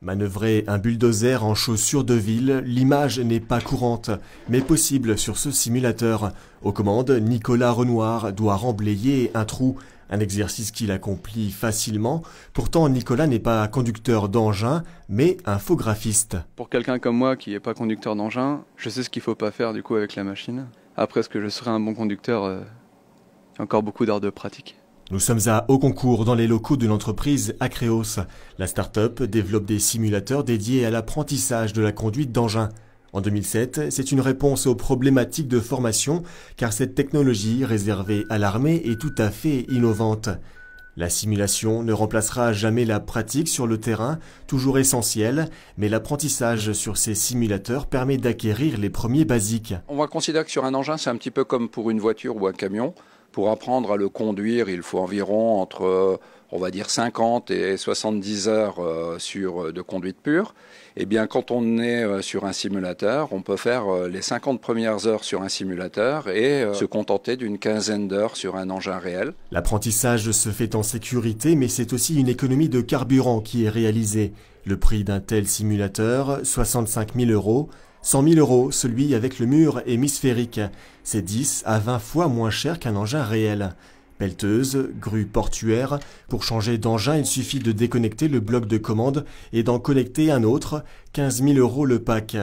Manœuvrer un bulldozer en chaussures de ville, l'image n'est pas courante, mais possible sur ce simulateur. Aux commandes, Nicolas Renoir doit remblayer un trou, un exercice qu'il accomplit facilement. Pourtant, Nicolas n'est pas conducteur d'engin, mais infographiste. Pour quelqu'un comme moi qui n'est pas conducteur d'engin, je sais ce qu'il ne faut pas faire du coup avec la machine. Après, est-ce que je serai un bon conducteur il y a encore beaucoup d'heures de pratique. Nous sommes à Auconcourt, dans les locaux de l'entreprise Acreos. La start-up développe des simulateurs dédiés à l'apprentissage de la conduite d'engins. En 2007, c'est une réponse aux problématiques de formation, car cette technologie réservée à l'armée est tout à fait innovante. La simulation ne remplacera jamais la pratique sur le terrain, toujours essentielle, mais l'apprentissage sur ces simulateurs permet d'acquérir les premiers basiques. On va considérer que sur un engin, c'est un petit peu comme pour une voiture ou un camion. Pour apprendre à le conduire, il faut environ entre, on va dire, 50 et 70 heures de conduite pure. Eh bien, quand on est sur un simulateur, on peut faire les 50 premières heures sur un simulateur et se contenter d'une quinzaine d'heures sur un engin réel. L'apprentissage se fait en sécurité, mais c'est aussi une économie de carburant qui est réalisée. Le prix d'un tel simulateur, 65 000 €. 100 000 €, celui avec le mur hémisphérique. C'est 10 à 20 fois moins cher qu'un engin réel. Pelleteuse, grue portuaire. Pour changer d'engin, il suffit de déconnecter le bloc de commande et d'en connecter un autre. 15 000 € le pack.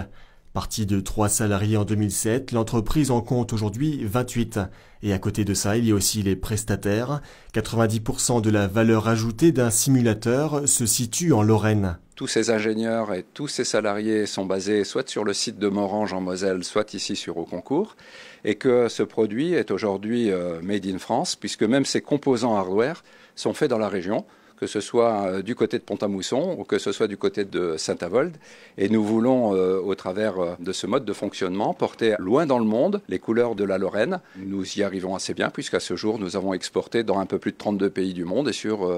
Partie de 3 salariés en 2007, l'entreprise en compte aujourd'hui 28. Et à côté de ça, il y a aussi les prestataires. 90% de la valeur ajoutée d'un simulateur se situe en Lorraine. Tous ces ingénieurs et tous ces salariés sont basés soit sur le site de Morhange en Moselle, soit ici sur Auconcourt, et que ce produit est aujourd'hui made in France, puisque même ses composants hardware sont faits dans la région, que ce soit du côté de Pont-à-Mousson ou que ce soit du côté de Saint-Avold. Et nous voulons, au travers de ce mode de fonctionnement, porter loin dans le monde les couleurs de la Lorraine. Nous y arrivons assez bien, puisqu'à ce jour, nous avons exporté dans un peu plus de 32 pays du monde et sur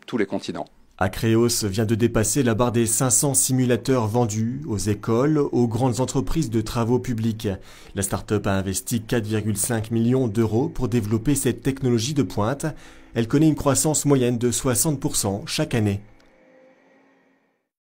tous les continents. Acreos vient de dépasser la barre des 500 simulateurs vendus aux écoles, aux grandes entreprises de travaux publics. La start-up a investi 4,5 millions d'euros pour développer cette technologie de pointe. Elle connaît une croissance moyenne de 60% chaque année.